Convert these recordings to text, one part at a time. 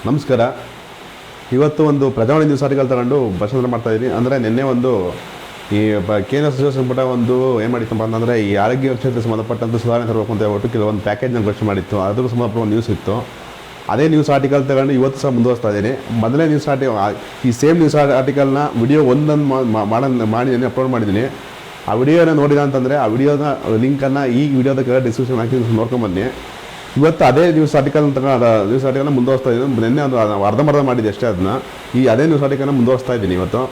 ನಮಸ್ಕಾರ. ಇವತ್ತು ಒಂದು ಪ್ರಜಾವಾಣಿ ನ್ಯೂಸ್ ಆರ್ಟಿಕಲ್ ತಗೊಂಡು ಭಾಷಣ ಮಾಡ್ತಾಯಿದ್ದೀನಿ. ಅಂದರೆ ನಿನ್ನೆ ಒಂದು ಈ ಕೇಂದ್ರ ಸಚಿವ ಸಂಪುಟ ಒಂದು ಏನು ಮಾಡಿತ್ತಪ್ಪ ಅಂತಂದರೆ ಈ ಆರೋಗ್ಯ ಕ್ಷೇತ್ರಕ್ಕೆ ಸಂಬಂಧಪಟ್ಟಂತೆ ಸುಧಾರಣೆ ತರಬೇಕು ಅಂತ ಹೇಳ್ಬಿಟ್ಟು ಕೆಲವೊಂದು ಪ್ಯಾಕೇಜ್ನ ಘೋಷಣೆ ಮಾಡಿತ್ತು. ಅದಕ್ಕೂ ಸಂಬಂಧಪಟ್ಟ ಒಂದು ನ್ಯೂಸ್ ಇತ್ತು. ಅದೇ ನ್ಯೂಸ್ ಆರ್ಟಿಕಲ್ ತಗೊಂಡು ಇವತ್ತು ಸಹ ಮುಂದುವರಿಸ್ತಾ ಇದ್ದೀನಿ. ಮೊದಲೇ ನ್ಯೂಸ್ ಈ ಸೇಮ್ ನ್ಯೂಸ್ ಆರ್ಟಿಕಲ್ನ ವಿಡಿಯೋ ಒಂದೊಂದು ಮಾಡಿ ಅಪ್ಲೋಡ್ ಮಾಡಿದ್ದೀನಿ. ಆ ವಿಡಿಯೋನ ನೋಡಿದ ಅಂತಂದರೆ ಆ ವಿಡಿಯೋದ ಲಿಂಕನ್ನು ಈ ವಿಡಿಯೋದ ಕೆಳಗೆ ಡಿಸ್ಕ್ರಿಪ್ಷನ್ ಹಾಕಿ ನೋಡ್ಕೊಂಬನ್ನಿ. ಇವತ್ತು ಅದೇ ನ್ಯೂಸ್ ಆರ್ಟಿಕಲ್ನ ಮುಂದುವರಿಸ್ತಾ ಇದ್ದೀನಿ. ನಿನ್ನೆ ಒಂದು ಅರ್ಧಂಬರ್ಧ ಮಾಡಿದೆ ಅಷ್ಟೇ. ಅದೇ ನ್ಯೂಸ್ ಆರ್ಟಿಕಲ್ನ ಮುಂದುವರಿಸ್ತಾ ಇದ್ದೀನಿ ಇವತ್ತು.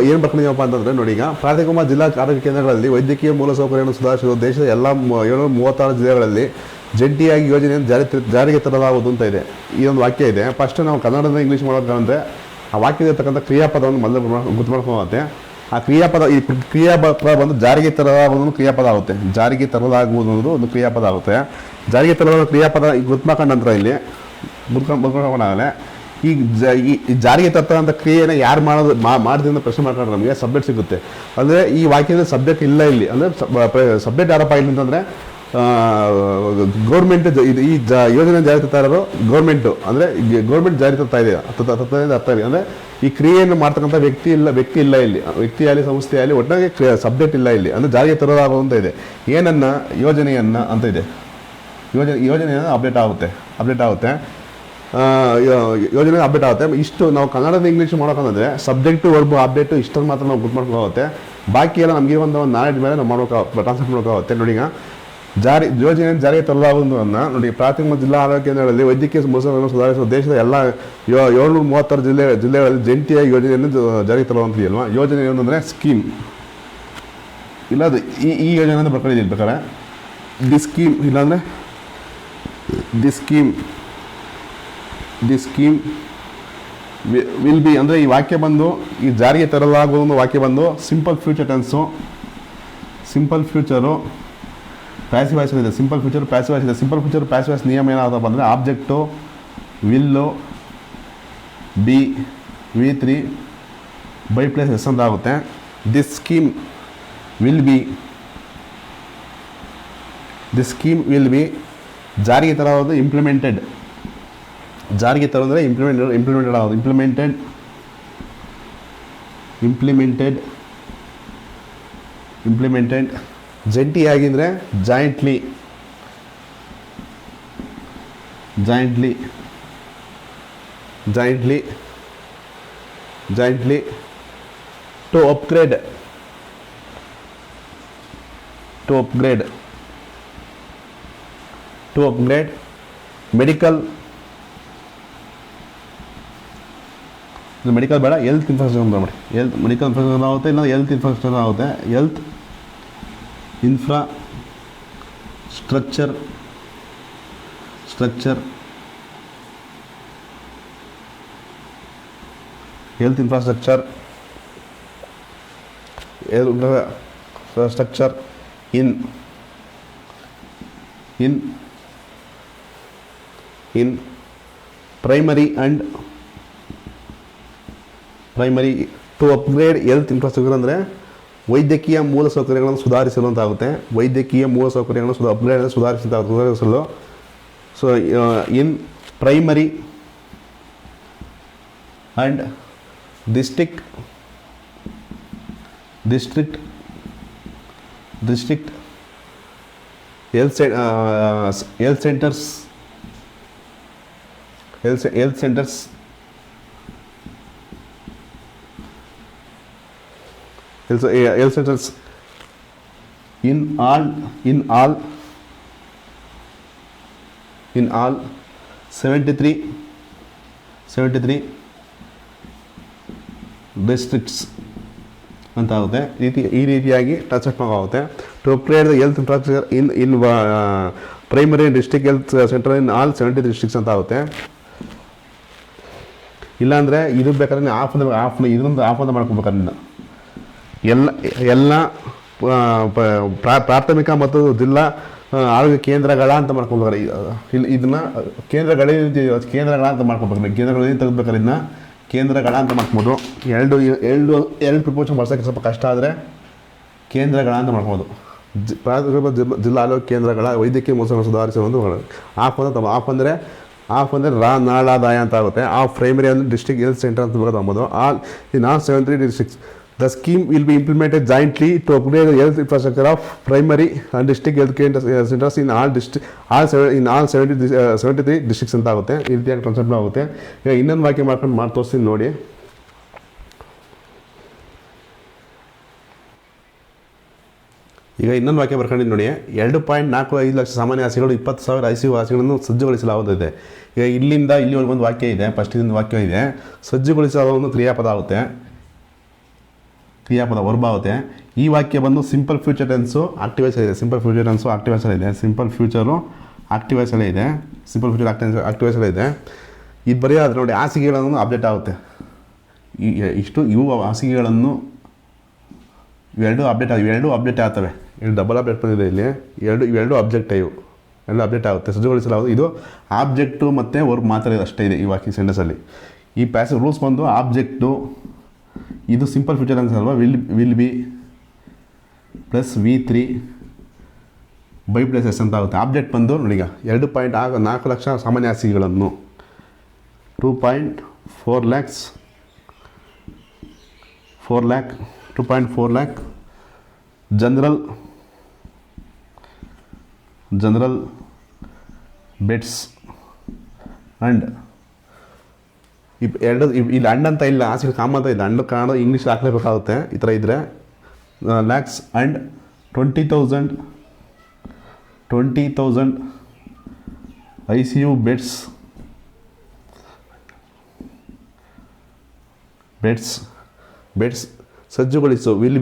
ಏನು ಬರ್ಕೊಂಡಿದ್ದೀವಪ್ಪ ಅಂತಂದರೆ ನೋಡಿ, ಈಗ ಪ್ರಾಥಮಿಕ ಜಿಲ್ಲಾ ಆರೋಗ್ಯ ಕೇಂದ್ರಗಳಲ್ಲಿ ವೈದ್ಯಕೀಯ ಮೂಲಸೌಕರ್ಯವನ್ನು ಸುಧಾರಿಸುವ ದೇಶದ ಎಲ್ಲ 736 ಜಿಲ್ಲೆಗಳಲ್ಲಿ ಜಂಟಿಯಾಗಿ ಯೋಜನೆಯನ್ನು ಜಾರಿಗೆ ತರಲಾಗುವುದು ಅಂತ ಇದೆ. ಈ ಒಂದು ವಾಕ್ಯ ಇದೆ. ಫಸ್ಟ್ ನಾವು ಕನ್ನಡದ ಇಂಗ್ಲೀಷ್ ಮಾಡೋದಂದರೆ ಆ ವಾಕ್ಯದಲ್ಲಿರ್ತಕ್ಕಂಥ ಕ್ರಿಯಾಪದವನ್ನು ಮೊದಲು ಗುರ್ತು ಮಾಡ್ಕೊಳ್ಳುತ್ತೆ. ಆ ಕ್ರಿಯಾಪದ ಬಂದು ಜಾರಿಗೆ ತರಲಾಗುವುದು ಕ್ರಿಯಾಪದ ಆಗುತ್ತೆ. ಜಾರಿಗೆ ತರಲಾಗುವುದು ಒಂದು ಕ್ರಿಯಾಪದ ಆಗುತ್ತೆ. ಜಾರಿಗೆ ತರಲಾದ ಕ್ರಿಯಾಪದ ಈಗ ಗುರ್ತು ಮಾಡ್ಕೊಂಡ ನಂತರ ಇಲ್ಲಿ ಮುದ್ಕೊಂಡಾಗಲೇ ಈ ಜಾರಿಗೆ ತರ್ತಕ್ಕಂಥ ಕ್ರಿಯೆಯನ್ನು ಯಾರು ಮಾಡಿದ್ರಿಂದ ಪ್ರಶ್ನೆ ಮಾಡ್ಕೊಂಡ್ರೆ ನಮಗೆ ಸಬ್ಜೆಕ್ಟ್ ಸಿಗುತ್ತೆ. ಅಂದರೆ ಈ ವಾಕ್ಯದ ಸಬ್ಜೆಕ್ಟ್ ಇಲ್ಲ ಇಲ್ಲಿ. ಅಂದರೆ ಸಬ್ಜೆಕ್ಟ್ ಯಾರಪ್ಪ ಇಲ್ಲಿ ಅಂತಂದರೆ ಗೌರ್ಮೆಂಟ್ ಈ ಯೋಜನೆ ಜಾರಿ ತರ್ತಾ ಇರೋದು ಗೌರ್ಮೆಂಟು. ಅಂದರೆ ಗೌರ್ಮೆಂಟ್ ಜಾರಿ ತರ್ತಾ ಇದೆ ಅರ್ಥ ಇದೆ. ಅಂದರೆ ಈ ಕ್ರಿಯೆಯನ್ನು ಮಾಡ್ತಕ್ಕಂಥ ವ್ಯಕ್ತಿ ಇಲ್ಲ ಇಲ್ಲಿ. ವ್ಯಕ್ತಿಯಾಗಲಿ ಸಂಸ್ಥೆಯಾಗಲಿ ಒಟ್ಟಾಗಿ ಸಬ್ಜೆಕ್ಟ್ ಇಲ್ಲ ಇಲ್ಲಿ. ಅಂದರೆ ಜಾರಿಗೆ ತರೋದಾಗುವಂತ ಇದೆ. ಏನನ್ನ ಯೋಜನೆಯನ್ನು ಅಂತ ಇದೆ. ಯೋಜನೆಯನ್ನು ಅಪ್ಡೇಟ್ ಆಗುತ್ತೆ. ಯೋಜನೆ ಅಪ್ಡೇಟ್ ಆಗುತ್ತೆ. ಇಷ್ಟು ನಾವು ಕನ್ನಡದ ಇಂಗ್ಲೀಷ್ ಮಾಡೋಕ್ಕಂದ್ರೆ ಸಬ್ಜೆಕ್ಟು ವರ್ಬು ಅಪ್ಡೇಟು ಇಷ್ಟನ್ನು ಮಾತ್ರ ನಾವು ಗುರ್ತು ಮಾಡ್ಕೊಳ್ಳೋಗುತ್ತೆ. ಬಾಕಿ ಎಲ್ಲ ನಮಗೆ ಒಂದು ನಾಲೆಡ್ಜ್ ಮೇಲೆ ನಾವು ಟ್ರಾನ್ಸ್ಲೇಟ್ ಮಾಡ್ಕೋಗುತ್ತೆ. ನೋಡಿ, ಈಗ ಯೋಜನೆಯನ್ನು ಜಾರಿಗೆ ತರಲಾಗುವುದನ್ನು ನೋಡಿ, ಪ್ರಾಥಮಿಕ ಜಿಲ್ಲಾ ಆರೋಗ್ಯ ಕೇಂದ್ರಗಳಲ್ಲಿ ವೈದ್ಯಕೀಯ ಮೂಲಸೌಕರ್ಯವನ್ನು ಸುಧಾರಿಸುವ ದೇಶದ ಎಲ್ಲ 736 ಜಿಲ್ಲೆಗಳಲ್ಲಿ ಜಂಟಿಯಾಗಿ ಯೋಜನೆಯನ್ನು ಜಾರಿಗೆ ತರುವಂತಿದೆಯಲ್ವಾ. ಯೋಜನೆ ಏನಂದರೆ ಸ್ಕೀಮ್ ಇಲ್ಲ. ಅದು ಈ ಯೋಜನೆಯಿಂದ ಬರ್ಕೊಂಡಿದ್ದೀನಿ ಬೇಕಾದ್ರೆ ದಿ ಸ್ಕೀಮ್ ಇಲ್ಲಾಂದರೆ ದಿ ಸ್ಕೀಮ್ ವಿಲ್ ಬಿ. ಅಂದರೆ ಈ ವಾಕ್ಯ ಬಂದು ಈ ಜಾರಿಗೆ ತರಲಾಗುವ ವಾಕ್ಯ ಬಂದು simple future tense. Simple future passive voice ಇದೆ. ಸಿಂಪಲ್ ಫ್ಯೂಚರ್ ಪ್ಯಾಸಿವ್ ವಾಯ್ಸ್ ಇದೆ. ಸಿಂಪಲ್ ಫ್ಯೂಚರ್ ಪ್ಯಾಸಿವ್ ವಾಯ್ಸ್ ನಿಯಮ ಏನಾಗುತ್ತಪ್ಪ ಅಂದರೆ object will be V3 by plus S ಅಂತ ಆಗುತ್ತೆ. ದಿಸ್ ಸ್ಕೀಮ್ ವಿಲ್ ಬಿ ಜಾರಿಗೆ ತರೋದು ಇಂಪ್ಲಿಮೆಂಟೆಡ್. ಜಾರಿಗೆ ತರೋದ್ರೆ ಇಂಪ್ಲಿಮೆಂಟೆಡ್ ಆಗೋದು. ಇಂಪ್ಲಿಮೆಂಟೆಡ್ ಜಂಟಿಯಾಗಿದ್ದರೆ ಜಾಯಿಂಟ್ಲಿ ಟು ಅಪ್ಗ್ರೇಡ್ ಮೆಡಿಕಲ್ ಬೇಡ, ಹೆಲ್ತ್ ಇನ್ಫ್ರಾಸ್ಟ್ರಕ್ಚರ್ ಮಾಡಿ. ಮೆಡಿಕಲ್ ಇನ್ಫ್ರಾಸ್ಟ್ರಕ್ಚರ್ ಆಗುತ್ತೆ, ಇಲ್ಲ ಹೆಲ್ತ್ ಇನ್ಫ್ರಾಸ್ಟ್ರಕ್ಚರ್ ಆಗುತ್ತೆ. Health infrastructure in primary to upgrade health infrastructure ಅಂದರೆ ವೈದ್ಯಕೀಯ ಮೂಲಸೌಕರ್ಯಗಳನ್ನು ಸುಧಾರಿಸಲು ಅಂತ ಆಗುತ್ತೆ. ವೈದ್ಯಕೀಯ ಮೂಲಸೌಕರ್ಯಗಳನ್ನು ಸುಧಾರಿಸಲು. So in primary and district health centres in all 73 districts ಅಂತ ಆಗುತ್ತೆ. ಈ ರೀತಿಯಾಗಿ ಟ್ರಾನ್ಸ್ಲೇಟ್ ಮಾಡೋಗುತ್ತೆ. To upgrade the health infrastructure in primary district health centre in all 73 districts ಅಂತ ಆಗುತ್ತೆ. ಇಲ್ಲಾಂದರೆ ಇದು ಬೇಕಾದ್ರೆ ಇದೊಂದು ಆಫ್ ಅಂತ ಮಾಡ್ಕೊಬೇಕಾದ್ರೆ ಎಲ್ಲ ಪ್ರಾಥಮಿಕ ಮತ್ತು ಜಿಲ್ಲಾ ಆರೋಗ್ಯ ಕೇಂದ್ರಗಳ ಅಂತ ಮಾಡ್ಕೊಬೇಕಾರೆ ಇದನ್ನ ಕೇಂದ್ರಗಳ ಅಂತ ಮಾಡ್ಕೊಬೇಕು. ಕೇಂದ್ರಗಳಲ್ಲಿ ತೆಗೆದುಬೇಕಾದ್ರೆ ಇದನ್ನ ಕೇಂದ್ರಗಳ ಅಂತ ಮಾಡ್ಬೋದು. ಎರಡು ಪ್ರಿಪೋಷನ್ ಬರ್ಸೋಕ್ಕೆ ಸ್ವಲ್ಪ ಕಷ್ಟ ಆದರೆ ಕೇಂದ್ರಗಳ ಅಂತ ಮಾಡ್ಬೋದು. ಪ್ರಾಥಮಿಕ ಜಿಲ್ಲಾ ಆರೋಗ್ಯ ಕೇಂದ್ರಗಳ ವೈದ್ಯಕೀಯ ಮೂಲಸೌಕರ್ಯ ಸುಧಾರಿಸುವ ಒಂದು ಆಫ್ ಅಂದರೆ ಆಫ್ ಅಂದರೆ ನಾಳಾದಾಯ ಅಂತ ಆಗುತ್ತೆ. ಆಫ್ ಪ್ರೈಮರಿ ಅಂದರೆ ಡಿಸ್ಟ್ರಿಕ್ಟ್ ಹೆಲ್ತ್ ಸೆಂಟರ್ ಅಂತ ಬರೋದು. All in all 73 districts the scheme will be implemented jointly to upgrade health infrastructure of primary and district health care centers in all in all 73 districts ಅಂತ ಆಗುತ್ತೆ. ಈ ರೀತಿಯಾಗಿ concept ಆಗುತ್ತೆ. ಈಗ ಇನ್ನೊಂದು ವಾಕ್ಯ ಮಾಡ್ಕೊಂಡು ಮಾಡಿ ತೋರಿಸ್ತೀನಿ ನೋಡಿ. ಈಗ ಇನ್ನೊಂದು ವಾಕ್ಯ ಬರ್ಕೊಂಡಿದ್ದು ನೋಡಿ. 2.45 ಲಕ್ಷ ಸಾಮಾನ್ಯ ಹಾಸಿಗೆಗಳು 20,000 ICU ಹಾಸಿಗೆಗಳನ್ನು ಸಜ್ಜುಗೊಳಿಸಲಾಗುತ್ತದೆ. ಈಗ ಇಲ್ಲಿಂದ ಇಲ್ಲಿವರೆಗೆ ಒಂದು ವಾಕ್ಯ ಇದೆ, ಫಸ್ಟಿಂದ ವಾಕ್ಯ ಇದೆ. ಸಜ್ಜುಗೊಳಿಸುವ ಒಂದು ಕ್ರಿಯಾಪದ ಆಗುತ್ತೆ, ಕ್ರಿಯಾಪದ ವರ್ಬ್ ಆಗುತ್ತೆ. ಈ ವಾಕ್ಯ ಬಂದು ಸಿಂಪಲ್ ಫ್ಯೂಚರ್ ಟೆನ್ಸು ಆಕ್ಟಿವೈಸರ್ ಇದೆ. ಸಿಂಪಲ್ ಫ್ಯೂಚರ್ ಟೆನ್ಸು ಆಕ್ಟಿವೈಸರ್ ಇದೆ. ಸಿಂಪಲ್ ಫ್ಯೂಚರು ಆಕ್ಟಿವೈಸರ್ ಇದೆ. ಸಿಂಪಲ್ ಫ್ಯೂಚರ್ ಆಕ್ಟಿವೈಸರ್ ಇದೆ. ಇದು ಬರೆಯೋದು ನೋಡಿ, ಹಾಸಿಗೆಗಳನ್ನು ಆಬ್ಜೆಕ್ಟ್ ಆಗುತ್ತೆ. ಇವು ಹಾಸಿಗೆಗಳನ್ನು ಇವೆರಡು ಅಬ್ಜೆಕ್ಟ್ ಆಗ್ತವೆ. ಇಲ್ಲಿ ಡಬಲ್ ಅಬ್ಜೆಕ್ಟ್ ಬಂದಿದೆ. ಇಲ್ಲಿ ಇವೆರಡು ಅಬ್ಜೆಕ್ಟ್ ಎರಡು ಅಬ್ಜೆಕ್ಟ್ ಆಗುತ್ತೆ. ಸಜ್ಜುಗೊಳಿಸಲಾಗುತ್ತೆ. ಇದು ಆಬ್ಜೆಕ್ಟು ಮತ್ತು ವರ್ಬ್ ಮಾತ್ರ ಅಷ್ಟೇ ಇದೆ ಈ ವಾಕ್ಯ ಸೆಂಟೆನ್ಸಲ್ಲಿ. ಈ ಪ್ಯಾಸಿವ್ ರೂಲ್ಸ್ ಬಂದು ಆಬ್ಜೆಕ್ಟು, ಇದು ಸಿಂಪಲ್ ಫ್ಯೂಚರ್ ಟೆನ್ಸ್ ಅಲ್ವಾ, will be plus V3 by plus S ಅಂತ ಆಗುತ್ತೆ. ಆಬ್ಜೆಕ್ಟ್ ಬಂದು ನೋಡಿ, ಈಗ 2.4 ಲಕ್ಷ ಸಾಮಾನ್ಯ ಹಾಸಿಗೆಗಳನ್ನು, 2.4 lakh ಜನರಲ್ ಬೆಡ್ಸ್ ಆ್ಯಂಡ್ ಇಲ್ಲಿ ಅಂಡ್ ಅಂತ ಇಲ್ಲ, ಹಾಸಿಗೆ ಕಾಮ ಅಂತ ಇಲ್ಲ. ಅಂಡ್ ಕಾಣೋ ಇಂಗ್ಲೀಷ್ ಹಾಕಲೇಬೇಕಾಗುತ್ತೆ. ಈ ಥರ ಇದ್ದರೆ ಲ್ಯಾಕ್ಸ್ ಆ್ಯಂಡ್ 20,000 ICU ಬೆಡ್ಸ್ ಸಜ್ಜುಗೊಳಿಸು ವಿಲ್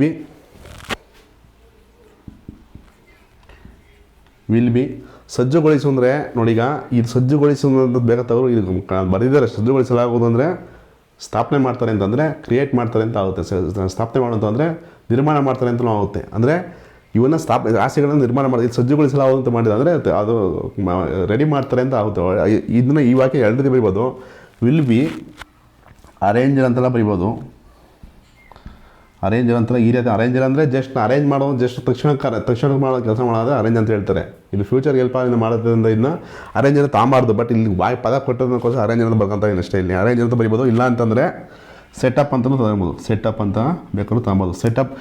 ಬಿ ಸಜ್ಜುಗೊಳಿಸು ಅಂದರೆ ನೋಡಿ, ಈಗ ಇದು ಸಜ್ಜುಗೊಳಿಸು ಅನ್ನೋದು ಬೇಗ ತವರು ಇದು ಬರೆದಿದ್ದಾರೆ. ಸಜ್ಜುಗೊಳಿಸಲಾಗುವುದು ಅಂದರೆ ಸ್ಥಾಪನೆ ಮಾಡ್ತಾರೆ ಅಂತಂದರೆ ಕ್ರಿಯೇಟ್ ಮಾಡ್ತಾರೆ ಅಂತ ಆಗುತ್ತೆ. ಸ್ಥಾಪನೆ ಮಾಡೋದು ಅಂದರೆ ನಿರ್ಮಾಣ ಮಾಡ್ತಾರೆ ಅಂತಲೂ ಆಗುತ್ತೆ. ಅಂದರೆ ಇವನ್ನ ಹಾಸಿಗೆಗಳನ್ನು ನಿರ್ಮಾಣ ಮಾಡಿ ಇದು ಸಜ್ಜುಗೊಳಿಸಲಾಗುವುದು ಅಂತ ಮಾಡಿದೆ ಅಂದರೆ ಅದು ರೆಡಿ ಮಾಡ್ತಾರೆ ಅಂತ ಆಗುತ್ತೆ. ಇದನ್ನು ಈ ವಾಕ್ಯ ಎರಡು ರೀತಿ ಬರಿಬೋದು. ವಿಲ್ ಬಿ ಅರೇಂಜರ್ ಅಂತೆಲ್ಲ ಬರಿಬೋದು. ಅರೇಂಜರ್ ಅಂತ ಈ ರೀತಿ ಅರೇಂಜರ್ ಅಂದರೆ ಜಸ್ಟ್ ಅರೇಂಜ್ ಮಾಡೋದು, ಜಸ್ಟ್ ತಕ್ಷಣ ಮಾಡೋ ಕೆಲಸ ಮಾಡೋದು ಅರೇಂಜ್ ಅಂತ ಹೇಳ್ತಾರೆ. ಇದು ಫ್ಯೂಚರ್ಗೆ ಹೆಲ್ಪ್ ಮಾಡೋದ್ರಿಂದ ಇದನ್ನ ಅರೇಂಜ್ ಅಂತ ತಾಂಬಾರ್ದು. ಬಟ್ ಇಲ್ಲಿ ಪದ ಕೊಟ್ಟೋದಕ್ಕೋಸ್ಕರ ಅರೇಂಜ್ ಅಂತ ಬರ್ಕೊಂತ ಅಷ್ಟೇ. ಇಲ್ಲಿ ಅರೇಂಜ್ ಅಂತ ಬರಿಬೋದು. ಇಲ್ಲ ಅಂತಂದರೆ ಸೆಟಪ್ ಅಂತಲೂ ತಗೊಬೋದು. ಸೆಟಪ್ ಅಂತ ಬೇಕಾದ್ರೂ ತಗೊಬೋದು. ಸೆಟಪ್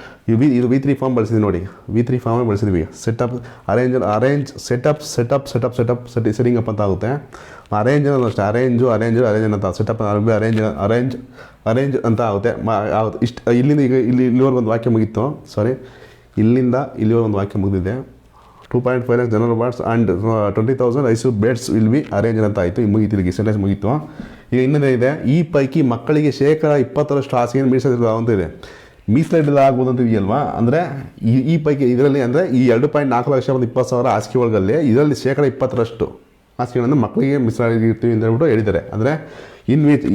ಇದು V3 ಫಾರ್ಮ್ ಬಳಸಿದ್ವಿ ನೋಡಿ. V3 ಫಾರ್ಮೇ ಬಳಸಿದ್ವಿ. ಸೆಟಪ್ ಅರೇಂಜ್ ಸೆಟ್ಟಿಂಗ್ ಅಪ್ ಅಂತ ಆಗುತ್ತೆ. ಅರೇಂಜ್ ಅಷ್ಟೇ, ಅರೇಂಜ್ ಅಂತ ಸೆಟಪ್ ಅರೇಂಜ್ ಅಂತ ಆಗುತ್ತೆ. ಇಲ್ಲಿಂದ ಈಗ ಇಲ್ಲಿವರೆಗೆ ಒಂದು ವಾಕ್ಯ ಮುಗೀತು. ಇಲ್ಲಿಂದ ಇಲ್ಲಿವರೆಗೆ ಒಂದು ವಾಕ್ಯ ಮುಗಿದಿದೆ. 2.5 lakh general wards and 20,000 ICU beds will B arrange ಅಂತ ಆಯಿತು. ಈಗ ಮುಗೀತು, ಇಲ್ಲಿಗೆ ಸೆಂಟೆನ್ಸ್ ಮುಗೀತು. ಈಗ ಇನ್ನೊಂದೇನಿದೆ, ಈ ಪೈಕಿ ಮಕ್ಕಳಿಗೆ 20% ಹಾಸಿಗೆಯನ್ನು ಮೀಸಲಿಡಲಾಗುವಂತ ಇದೆ. ಮೀಸಲಿಡಲಾಗುವುದು ಅಂತ ಇದೆಯಲ್ವಾ, ಅಂದರೆ ಈ ಪೈಕಿ ಇದರಲ್ಲಿ ಅಂದರೆ ಈ 2.4 ಲಕ್ಷ ಒಂದು 20,000 ಹಾಸಿಗೆ ಒಳಗಲ್ಲಿ ಇದರಲ್ಲಿ 20% ಹಾಸಿಗೆಗಳನ್ನು ಮಕ್ಕಳಿಗೆ ಮೀಸಲಾಗಿರ್ತೀವಿ ಅಂತ ಹೇಳ್ಬಿಟ್ಟು ಹೇಳಿದ್ದಾರೆ. ಅಂದರೆ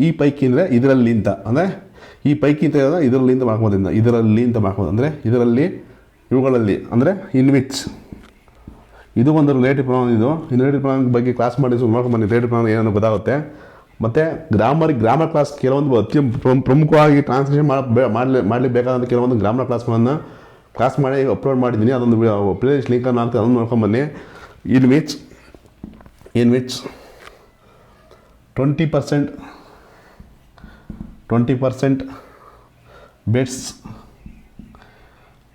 ಈ ಪೈಕಿ ಅಂದರೆ ಇದರಲ್ಲಿ ಅಂತ, ಅಂದರೆ ಈ ಪೈಕಿ ಅಂತ ಹೇಳಿದ್ರೆ ಇದರಲ್ಲಿ ಮಾಡ್ಕೋದ್ರಿಂದ ಇದರಲ್ಲಿ ಅಂತ ಮಾಡ್ಕೋದು. ಅಂದರೆ ಇದರಲ್ಲಿ ಇವುಗಳಲ್ಲಿ ಅಂದರೆ ವಿಚ್ ಇದು ಒಂದು ರಿಲೇಟಿವ್ ಪ್ರೊನೌನ್. ಇದು ರಿಲೇಟಿವ್ ಪ್ರೊನೌನ್ ಬಗ್ಗೆ ಕ್ಲಾಸ್ ಮಾಡಿ ಮಾಡ್ಕೊಂಡ್ಬನ್ನಿ. ರಿಲೇಟಿವ್ ಪ್ರೊನೌನ್ ಏನೋ ಗೊತ್ತಾಗುತ್ತೆ. ಮತ್ತು ಗ್ರಾಮರ್ ಕ್ಲಾಸ್ ಕೆಲವೊಂದು ಅತಿ ಪ್ರಮುಖವಾಗಿ ಟ್ರಾನ್ಸ್ಲೇಷನ್ ಮಾಡಲೇಬೇಕಾದಂಥ ಕೆಲವೊಂದು ಗ್ರಾಮರ್ ಕ್ಲಾಸ್ಗಳನ್ನು ಕ್ಲಾಸ್ ಮಾಡಿ ಅಪ್ಲೋಡ್ ಮಾಡಿದ್ದೀನಿ. ಅದೊಂದು ಪ್ಲೇ ಲಿಸ್ಟ್ ಲಿಂಕನ್ನು ಹಾಕ್ತೀನಿ, ಅದನ್ನು ನೋಡ್ಕೊಂಬನ್ನಿ. In which 20%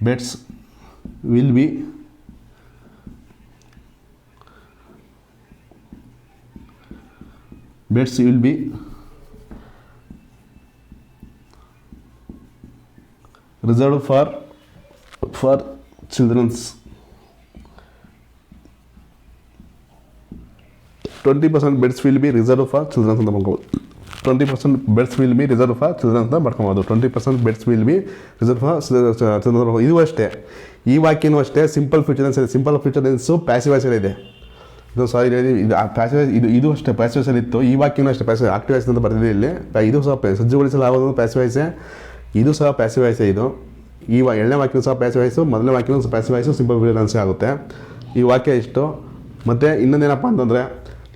beds will be reserved for children's. 20% beds will be reserve for childrens ಅಂತ ಮಾಡ್ಕೋಬೋದು. 20% beds will be reserve for childrens ಅಂತ ಮಾಡ್ಕೊಬೋದು. 20% beds will be reserve for childrens. ಇದು ಅಷ್ಟೇ, ಈ ವಾಕ್ಯನೂ ಅಷ್ಟೇ ಸಿಂಪಲ್ ಫ್ಯೂಚರ್ ಟೆನ್ಸ್ ಇದೆ. Simple future tense passive voice ಇದೆ. ಇದು ಪ್ಯಾಸಿವ್ ಇದು ಅಷ್ಟೇ ಪ್ಯಾಸಿವ್ ವಾಯ್ಸಲ್ಲಿ ಇತ್ತು. ಈ ವಾಕ್ಯನೂ ಅಷ್ಟೇ ಪ್ಯಾಸಿವ್ ಆಕ್ಟಿವ್ ವಾಯ್ಸ್ ಅಂತ ಬರ್ತಿದೆ ಇಲ್ಲಿ. ಇದು ಸಹ ಸಜ್ಜುಗೊಳಿಸಲಾಗೋದು ಪ್ಯಾಸಿವ್ ವಾಯ್ಸೇ. ಇದು ಸಹ ಪ್ಯಾಸಿವ್ ವಾಯ್ಸೇ. ಇದು ಈ ಎರಡನೇ ವಾಕ್ಯನೂ ಸಹ ಪ್ಯಾಸಿವ್ ವಾಯ್ಸು, ಮೊದಲನೇ ವಾಕ್ಯನೂ ಪ್ಯಾಸಿವ್ ವಾಯ್ಸು, ಸಿಂಪಲ್ ಫ್ಯೂಚರ್ ಟೆನ್ಸೇ ಆಗುತ್ತೆ. ಈ ವಾಕ್ಯ ಇಷ್ಟು. ಮತ್ತು ಇನ್ನೊಂದೇನಪ್ಪ ಅಂತಂದರೆ,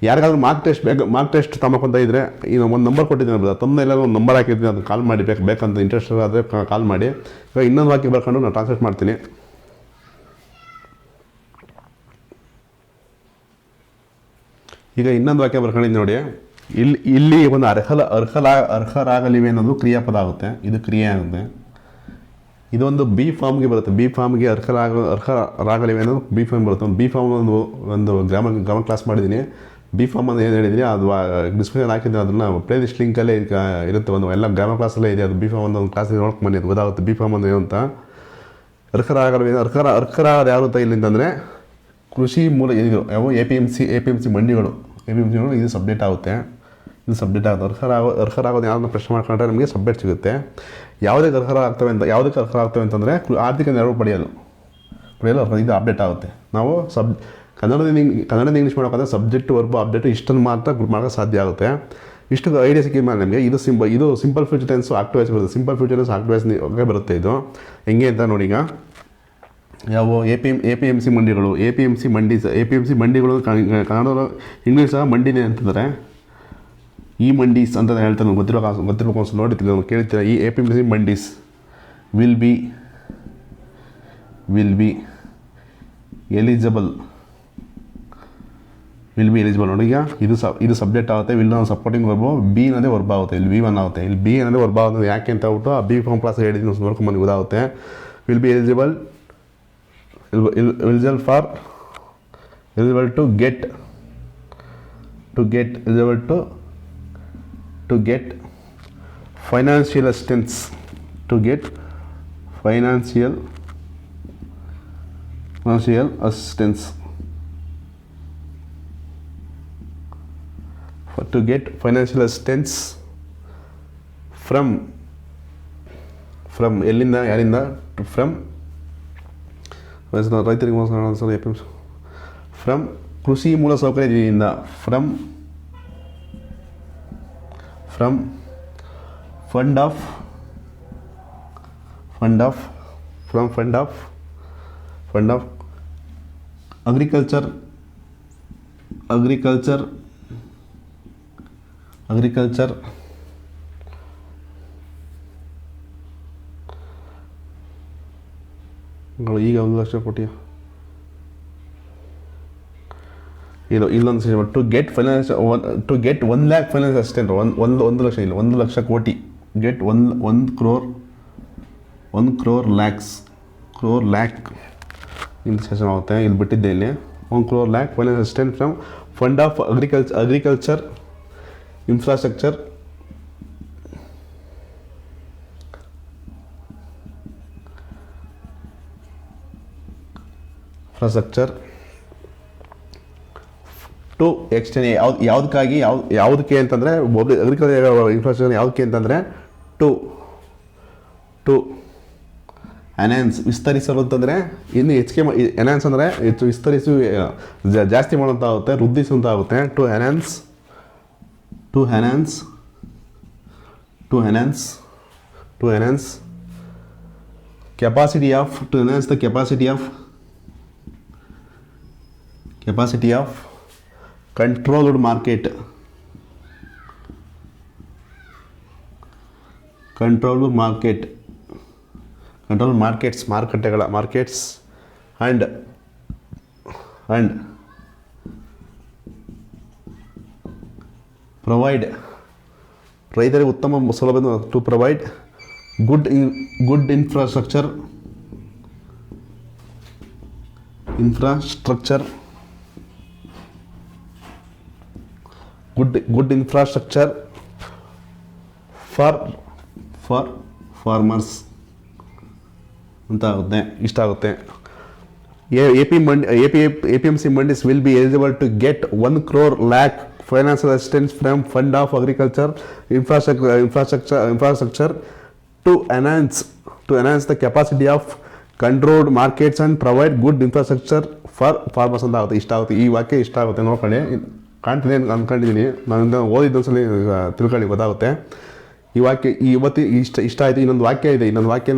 ಯಾರಿಗಾದ್ರೂ ಮಾರ್ಕ್ ಟೆಸ್ಟ್ ತಗೊಂತ ಇದ್ದರೆ ಈಗ ಒಂದು ನಂಬರ್ ಕೊಟ್ಟಿದ್ದೀನಿ, ಎಲ್ಲ ಒಂದು ನಂಬರ್ ಹಾಕಿರ್ತೀನಿ, ಅದು ಕಾಲ್ ಮಾಡಿ ಬೇಕಂತ ಇಂಟ್ರೆಸ್ಟ್ ಆದರೆ ಕಾಲ್ ಮಾಡಿ. ಇವಾಗ ಇನ್ನೊಂದು ವಾಕ್ಯ ಬರ್ಕೊಂಡು ನಾನು ಟ್ರಾನ್ಸ್ಲೇಟ್ ಮಾಡ್ತೀನಿ. ಈಗ ಇನ್ನೊಂದು ವಾಕ್ಯ ಬರ್ಕೊಂಡಿದ್ದು ನೋಡಿ, ಇಲ್ಲಿ ಒಂದು ಅರ್ಹರಾಗಲಿವೆ ಅನ್ನೋದು ಕ್ರಿಯಾಪದ ಆಗುತ್ತೆ, ಇದು ಕ್ರಿಯೆ ಆಗುತ್ತೆ. ಇದೊಂದು ಬಿ ಫಾರ್ಮ್ಗೆ ಬರುತ್ತೆ, ಬಿ ಫಾರ್ಮ್ಗೆ ಅರ್ಹರಾಗಲಿವೆ ಅನ್ನೋದು ಬಿ ಫಾರ್ಮ್ ಬರುತ್ತೆ. ಒಂದು ಬಿ ಫಾರ್ಮ್ ಒಂದು ಗ್ರಾಮರ್ ಕ್ಲಾಸ್ ಮಾಡಿದ್ದೀನಿ. ಬಿ ಫಾರ್ಮ್ ಅಂತ ಏನು ಹೇಳಿದ್ದೀನಿ ಅದು ಡಿಸ್ಕ್ರಿಪ್ಷನ್ ಹಾಕಿದ್ದೀನಿ, ಅದನ್ನು ಪ್ಲೇ ಲಿಸ್ಟ್ ಲಿಂಕಲ್ಲೇ ಇರುತ್ತೆ. ಒಂದು ಎಲ್ಲ ಗ್ರಾಮರ್ ಕ್ಲಾಸಲ್ಲೇ ಇದೆ, ಅದು ಬಿ ಫಾರ್ಮ್ ಒಂದು ಕ್ಲಾಸ್ ನೋಡ್ಕೊಂಡು ಬನ್ನಿ, ಅದು ಗೊತ್ತಾಗುತ್ತೆ ಬಿ ಫಾರ್ಮ್ ಏನು ಅಂತ. ಅರ್ಹರಾಗಲಿವೆ ಅರ್ಹರಾದ ಯಾರು ಅಂತ ಇಲ್ಲಿಂತಂದರೆ ಕೃಷಿ ಮೂಲ ಇದು ಯಾವ ಎ ಪಿ ಎಮ್ ಸಿ ಮಂಡಿಗಳು ಇದು ಸಬ್ಜೆಕ್ಟ್ ಆಗುತ್ತೆ. ಇದು ಸಬ್ಜೆಕ್ಟ್ ಆಗುತ್ತೆ. ಅರ್ಹರಾಗೋದು ಯಾರನ್ನ ಪ್ರಶ್ನೆ ಮಾಡ್ಕೊಂಡ್ರೆ ನಮಗೆ ಸಬ್ಜೆಕ್ಟ್ ಸಿಗುತ್ತೆ. ಯಾವುದಕ್ಕೆ ಅರ್ಹರ ಆಗ್ತವೆ ಅಂತಂದರೆ ಆರ್ಥಿಕ ನೆರವು ಪಡೆಯಲು ಇದು ಅಪ್ಡೇಟ್ ಆಗುತ್ತೆ. ನಾವು ಕನ್ನಡದಿಂದ ಇಂಗ್ಲೀಷ್ ಮಾಡೋಕ್ಕಾದ್ರೆ ಸಬ್ಜೆಕ್ಟ್ ವರ್ಬ್ ಅಪ್ಡೇಟ್ ಇಷ್ಟನ್ನು ಮಾತ್ರ ಗ್ರೂಪ್ ಮಾಡೋಕ್ಕೆ ಸಾಧ್ಯ ಆಗುತ್ತೆ. ಇಷ್ಟು ಐಡಿಯಾ ಸಿಕ್ಕಿದ ಮೇಲೆ ನಮಗೆ ಇದು simple future tense active voice ಬರುತ್ತೆ. Simple future tense active voice ಬರುತ್ತೆ. ಇದು ಹೆಂಗೆ ಅಂತ ನೋಡಿ, ಈಗ ಯಾವ ಎ ಪಿ ಎಮ್ ಸಿ ಮಂಡಿಗಳು, ಎ ಪಿ ಎಮ್ ಸಿ ಮಂಡಿಗಳು ಕನ್ನಡ ಇಂಗ್ಲೀಷ್ ಮಂಡಿನೇ ಅಂತಂದರೆ ಈ ಮಂಡೀಸ್ ಅಂತ ಹೇಳ್ತಾರೆ. ಗೊತ್ತಿರಬೇಕು ನೋಡಿ ಕೇಳ್ತೀರ. ಈ A P M C mandis will be eligible ನೋಡಿ. ಈಗ ಇದು ಸಬ್ಜೆಕ್ಟ್ ಆಗುತ್ತೆ. ವಿಲ್ ನಾವು ಸಪೋರ್ಟಿಂಗ್ ವರ್ಬು, ಬಿ ಅನ್ನೋದೇ ವರ್ಬ್ ಆಗುತ್ತೆ. ಇಲ್ಲಿ V1 ಆಗುತ್ತೆ. ಇಲ್ಲಿ ಬಿ ಅನ್ನೋದೇ ವರ್ಬ್ ಆಗುತ್ತೆ. ಯಾಕೆ ಅಂತ ಹೇಳ್ಬಿಟ್ಟು ಆ ಬಿ ಫಾರ್ಮ್ ಕ್ಲಾಸ್ ಹೇಳಿದ್ದೀನಿ, ನೋಡ್ಕೊಂಬಂದು ಗೊತ್ತಾಗುತ್ತೆ. Will be eligible to get financial assistance to get financial assistance from ಎಲ್ಲಿಂದ ಯಾರಿಂದ ಫ್ರಮ್ ರೈತರಿಗೆ ಫ್ರಮ್ ಕೃಷಿ ಮೂಲಸೌಕರ್ಯದಿಂದ ಫ್ರಮ್ ಫಂಡ್ ಆಫ್ ಅಗ್ರಿಕಲ್ಚರ್ ಈಗ 1 ಲಕ್ಷ ಕೋಟಿ ಇಲ್ಲೊಂದು to get 1 lakh finance assistant. 1 ಲಕ್ಷ ಇಲ್ಲ, 1 ಲಕ್ಷ ಕೋಟಿ. ಗೆಟ್ 1 crore ಲ್ಯಾಕ್ ಇಂದ ಸೆಷನ್ ಆಗುತ್ತೆ. ಇಲ್ಲಿ ಬಿಟ್ಟಿದ್ದೆ ಇಲ್ಲಿ 1 crore lakh finance assistant from fund of agriculture infrastructure to extend. ಯಾವುದಕ್ಕೆ ಅಂತಂದರೆ ಅಗ್ರಿಕಲ್ಚರ್ ಇನ್ಫ್ರಾಸ್ಟ್ರಕ್ಚರ್ ಯಾವುದಕ್ಕೆ ಅಂತಂದರೆ ಟು ಎನ್ಹಾನ್ಸ್ ವಿಸ್ತರಿಸಲು ಅಂತಂದರೆ ಇನ್ನು ಹೆಚ್ಚಿಗೆ ಎನ್ಹಾನ್ಸ್ ಅಂದರೆ ಹೆಚ್ಚು ವಿಸ್ತರಿಸಿ ಜಾಸ್ತಿ ಮಾಡೋಂಥ ಆಗುತ್ತೆ, ವೃದ್ಧಿಸುವಂಥ ಆಗುತ್ತೆ. To enhance capacity of controlled markets and provide ರೈತರಿಗೆ ಉತ್ತಮ ಸೌಲಭ್ಯ. To provide good infrastructure for farmers ಅಂತ ಆಗುತ್ತೆ. ಇಷ್ಟ ಆಗುತ್ತೆ. A P M C mandis will be eligible to get 1 crore lakh financial assistance from fund of agriculture infrastructure to enhance the capacity of controlled markets and provide good infrastructure for farmers ಅಂತ ಆಗುತ್ತೆ. ಇಷ್ಟ ಆಗುತ್ತೆ. ಈ ವಾಕ್ಯ ಇಷ್ಟ ಆಗುತ್ತೆ. ನೋಡ್ಕೊಳ್ಳಿ, ಕಾಣ್ತಿದೆ ಅಂದ್ಕೊಂಡಿದ್ದೀನಿ. ನಾನು ಓದಿದ್ದೊಂದ್ಸಲಿ ತಿಳ್ಕೊಳ್ಳಿ, ಗೊತ್ತಾಗುತ್ತೆ. ಈ ವಾಕ್ಯ ಇಷ್ಟ ಆಯಿತು. ಇನ್ನೊಂದು ವಾಕ್ಯ ಇದೆ. ಇನ್ನೊಂದು ವಾಕ್ಯ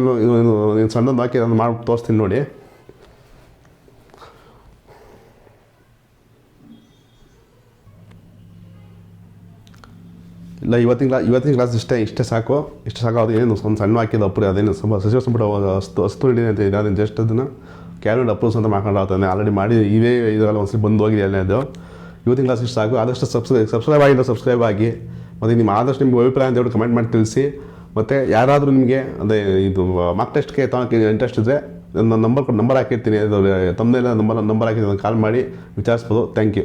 ಸಣ್ಣದೊಂದು ವಾಕ್ಯ ನಾನು ಮಾಡಿ ತೋರಿಸ್ತೀನಿ ನೋಡಿ. ಇಲ್ಲ, ಇವತ್ತಿನ ಕ್ಲಾಸ್ ಇಷ್ಟೇ ಸಾಕು. ಅದು ಏನು ಒಂದು ಸಣ್ಣ ವಾಕ್ಯದ ಅಪ್ರೂವ್, ಅದೇನು ಸ್ವಲ್ಪ ಸಚಿವ ಸಂಪುಟ ವಸ್ತು ಹಿಡಿದೆ ಅಂತ ಇದೆ. ಅದನ್ನು ಜಸ್ಟ್ ಅದನ್ನು ಕ್ಯಾಬಿನೆಟ್ ಅಪ್ರೂವ್ಸ್ ಅಂತ ಮಾಡ್ಕೊಂಡು ಆಲ್ರೆಡಿ ಮಾಡಿ ಇವೇ ಇದರಲ್ಲಿ ಒಂದ್ಸಲಿ ಬಂದು ಹೋಗಿದೆ. ಅದು ಇವತ್ತಿನ ಕ್ಲಾಸ್ ಇಷ್ಟ ಸಾಕು. ಆದಷ್ಟು ಸಬ್ಸ್ಕ್ರೈಬ್ ಆಗಿಲ್ಲ ಸಬ್ಸ್ಕ್ರೈಬ್ ಆಗಿ, ಮತ್ತು ನಿಮ್ಮ ಆದಷ್ಟು ನಿಮ್ಗೆ ಅಭಿಪ್ರಾಯ ಅಂತ ಹೇಳಿ ಕಮೆಂಟ್ ಮಾಡಿ ತಿಳಿಸಿ. ಮತ್ತು ಯಾರಾದರೂ ನಿಮಗೆ ಅದೇ ಇದು ಮಾರ್ಕ್ ಟೆಸ್ಟ್ಗೆ ತೊಗೊಳಕ್ಕೆ ಇಂಟ್ರೆಸ್ಟ್ ಇದ್ದರೆ ನನ್ನ ನಂಬರ್ ಹಾಕಿರ್ತೀನಿ, ಅದು ತಮ್ಮದೇ ನಂಬರ್ ಹಾಕಿರ್ತೀನಿ, ಕಾಲ್ ಮಾಡಿ ವಿಚಾರಿಸ್ಬೋದು. Thank you.